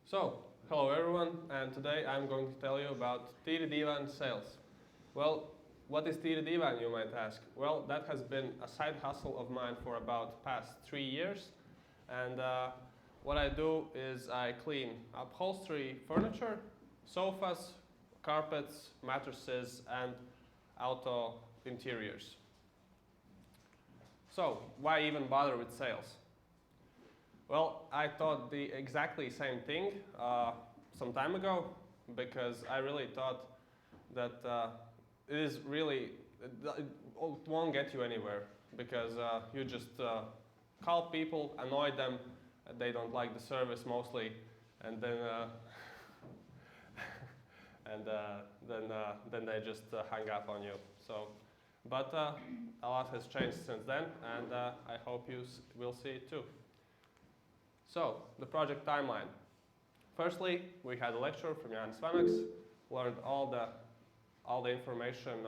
So, hello everyone, and today I'm going to tell you about Tīri Dīvāni sales. Well, what is Tīri Dīvāni, you might ask? Well, that has been a side hustle of mine for about past 3 years, and what I do is I clean upholstery furniture, sofas, carpets, mattresses, and auto interiors. So, why even bother with sales? Well, I thought the exactly same thing some time ago, because I really thought that it is really, it won't get you anywhere, because you just call people, annoy them, they don't like the service mostly, and then then they just hang up on you. So, but a lot has changed since then, and I hope you will see it too. So, the project timeline. Firstly, we had a lecture from Jānis Vanaks, learned all the information,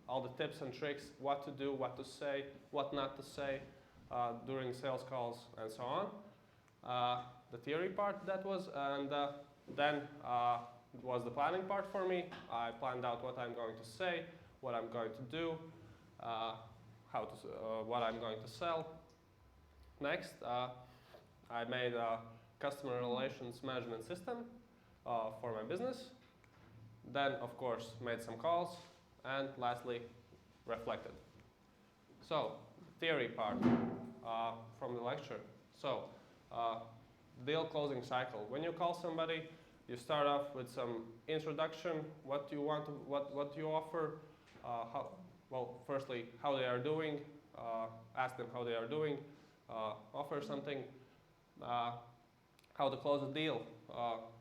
all the tips and tricks, what to do, what to say, what not to say during sales calls, and so on. The theory part that was, and then was the planning part for me. I planned out what I'm going to say, what I'm going to do, what I'm going to sell. Next, I made a customer relations management system for my business. Then, of course, made some calls, and lastly, reflected. So, theory part from the lecture. So, deal closing cycle. When you call somebody, you start off with some introduction, what you want, what you offer. Firstly, how they are doing. Ask them how they are doing. Offer something. How to close a deal,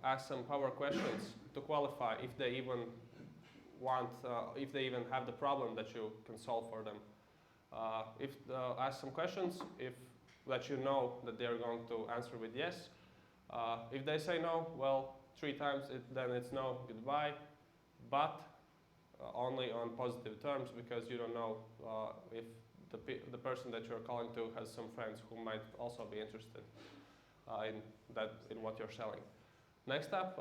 ask some power questions to qualify if they even want, if they even have the problem that you can solve for them. Ask some questions, let you know that they are going to answer with yes. If they say no, well, 3 times, then it's no, goodbye, but only on positive terms, because you don't know if the person that you're calling to has some friends who might also be interested in what you're selling. Next up,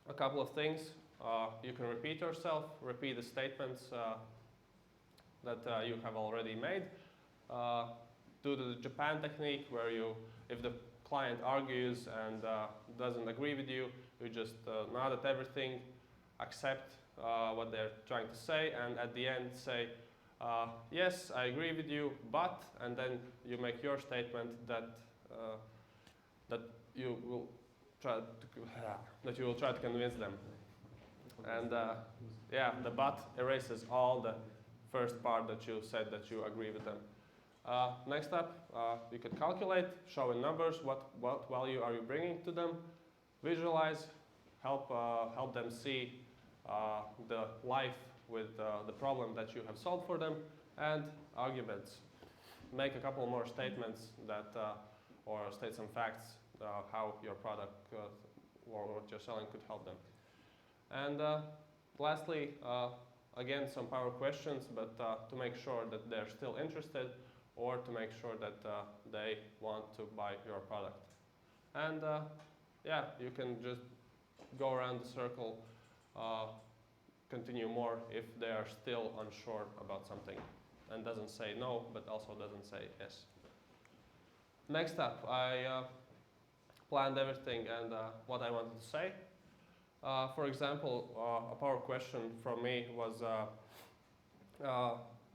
a couple of things. You can repeat yourself, repeat the statements that you have already made. Do the Japan technique, where if the client argues and doesn't agree with you, you just nod at everything, accept what they're trying to say, and at the end say, yes, I agree with you, but, and then you make your statement that you will try to convince them. And yeah, the but erases all the first part that you said that you agree with them. Next up, you can calculate, show in numbers what value are you bringing to them, visualize, help them see the life with the problem that you have solved for them, and arguments. Make a couple more statements or state some facts how your product or what you're selling could help them. And lastly, again, some power questions, but to make sure that they're still interested, or to make sure that they want to buy your product. And yeah, you can just go around the circle, continue more if they are still unsure about something and doesn't say no, but also doesn't say yes. Next up, I planned everything and what I wanted to say. For example, a power question from me was,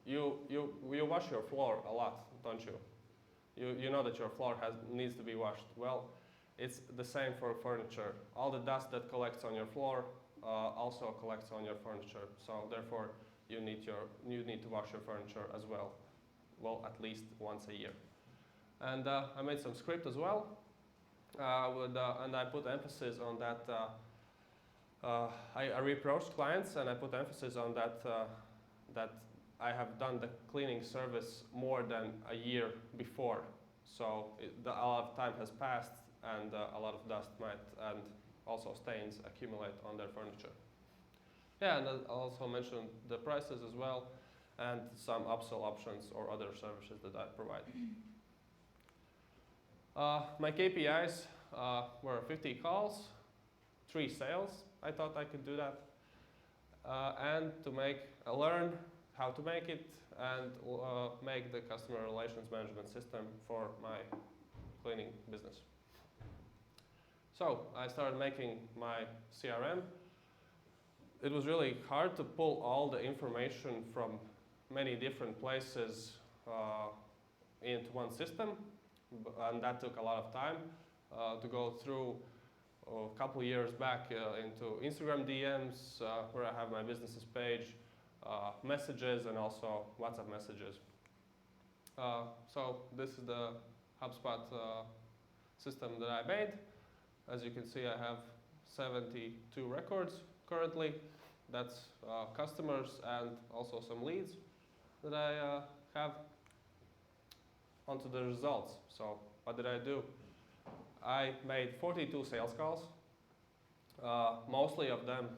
you wash your floor a lot, don't you? You know that your floor needs to be washed. Well, it's the same for furniture. All the dust that collects on your floor also collects on your furniture. So therefore, you need to wash your furniture as well. Well, at least once a year. And I made some script as well, and I put emphasis on that. I reapproached clients, and I put emphasis on that that I have done the cleaning service more than a year before. So a lot of time has passed, and a lot of dust and also stains accumulate on their furniture. Yeah, and I also mentioned the prices as well, and some upsell options or other services that I provide. My KPIs were 50 calls, 3 sales. I thought I could do that. And to learn how to make it and make the customer relations management system for my cleaning business. So I started making my CRM. It was really hard to pull all the information from many different places into one system, and that took a lot of time to go through. A couple of years back into Instagram DMs, where I have my businesses page, messages, and also WhatsApp messages. So this is the HubSpot system that I made. As you can see, I have 72 records currently. That's customers and also some leads that I have. Onto the results. So what did I do? I made 42 sales calls. Most of them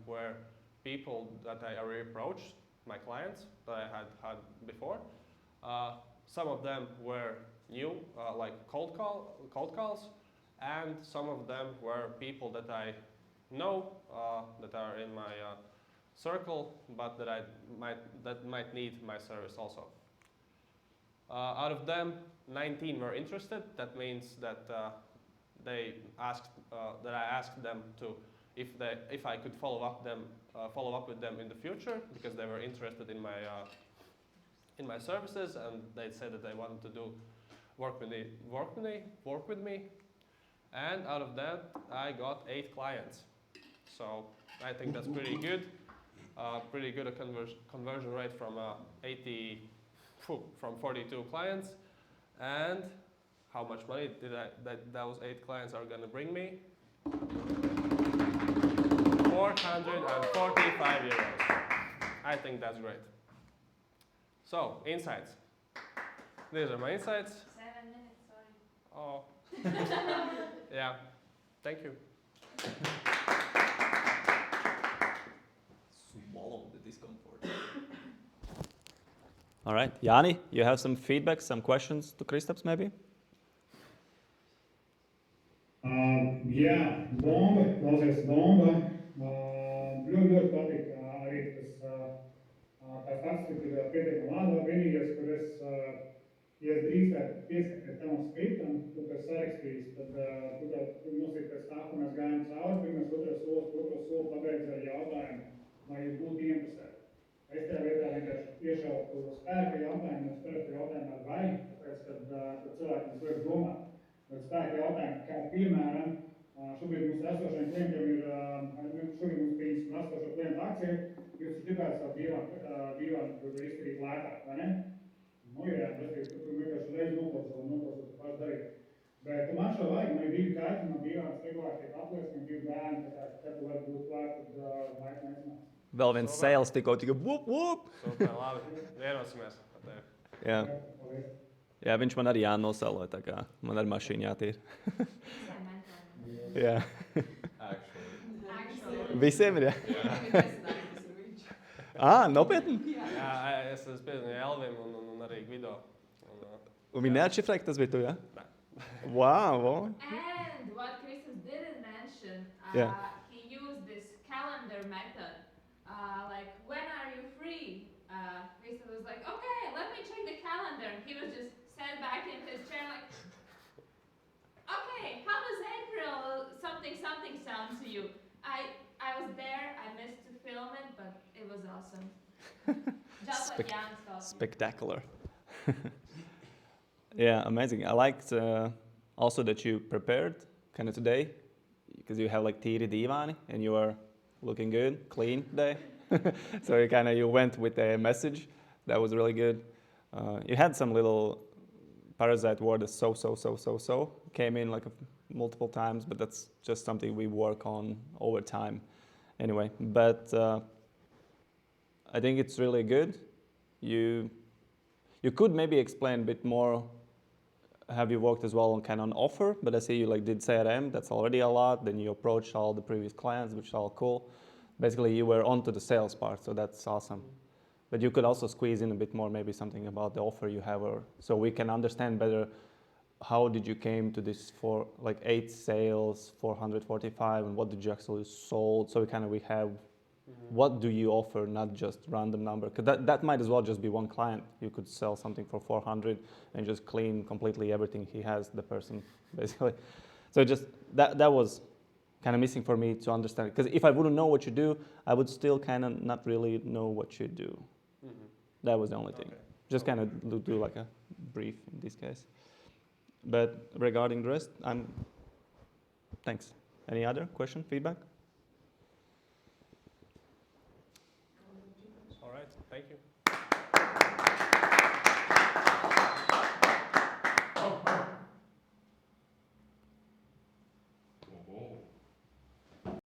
were people that I already approached, my clients that I had before. Some of them were new, like cold calls, and some of them were people that I know that are in my circle, but that might need my service also. Out of them, 19 were interested. That means that I asked them to if I could follow up with them in the future, because they were interested in my services, and they said that they wanted to work with me. And out of that, I got 8 clients. So I think that's pretty good. Pretty good conversion rate from 42 clients. And how much money that those 8 clients are gonna bring me? 445 euros. I think that's great. So, insights. These are my insights. 7 minutes, sorry. Oh. Yeah, thank you. Swallow the discomfort. All right, Jāni, you have some feedback, some questions to Kristaps maybe? Jā, bomba, klausies, bomba. Ļoti patika arī tā statistika ir pietiekami laba. Vienīgais, kur ja es drīkstētu pieskarties tavam skriptam, ko tu esi sarakstījis, tad tu mums ir pēc tā, ko mēs gājām cauri, pirmais, otro soli pabeidz ar jautājumu, vai jūs būtu interesēti. Es tajā vietā vienkārši iešautu spēka jautājumu, un es parasti jautājumu ar vai, tāpēc, kad cilvēkiem tas liek domāt. Bet spēka jautājumi, kā piemēram, šobrīd mums esošiem klientiem šobrīd mums pieņemsim esošo klientu akciju, jūs gribētu savu dīvāni tur izdarīt lētāk, vai ne? Nu jā, tu vienkārši uzreiz noklausot to pašu darīt. Bet man šo vajag, man ir 2 kaķi, man dīvāns regulāri tiek aplies, man 2 bērni, tā kā, kad tu vari būt klāt, tad laika neizmās. Vēl viens sales tikko vup. Super, labi. Vienosimies ar tevi. Jā. Jā, viņš man arī jānosalo, tā kā man ar mašīnu jātīra. Jā. Actually. Visiem ir, jā? Nopietni? Jā, es piezinu Elvim un arī Gvido. Un viņi neatšifrēja, ka tas bija tu, jā? Nē. Wow. And what Kristaps didn't mention, Yeah. he used this calendar method. Like, when are you free? Kristaps was like, okay, let me check the calendar. He was just sat back in his chair like, okay, how does April something sound to you? I was there, I missed to film it, but it was awesome. Just like Jan's talking. Spectacular. Yeah, amazing. I liked also that you prepared kind of today, because you have like Tīri, Dīvāni, and you are looking good, clean today. So you went with a message that was really good. You had some little parasite word, so came in like multiple times, but that's just something we work on over time anyway. But I think it's really good. You could maybe explain a bit more. Have you worked as well on kind of an offer? But I see you like did CRM, that's already a lot. Then you approached all the previous clients, which is all cool. Basically, you were onto the sales part, so that's awesome. But you could also squeeze in a bit more, maybe something about the offer you have, or so we can understand better how did you came to this 8 sales, 445, and what did you actually sold? So we have, what do you offer, not just random number? Because that might as well just be one client. You could sell something for 400 and just clean completely everything he has, the person, basically. So just that was kind of missing for me to understand. Because if I wouldn't know what you do, I would still kind of not really know what you do. That was the only thing. Okay. Just kind of do like a brief in this case. But regarding the rest, thanks. Any other question, feedback? All right, thank you.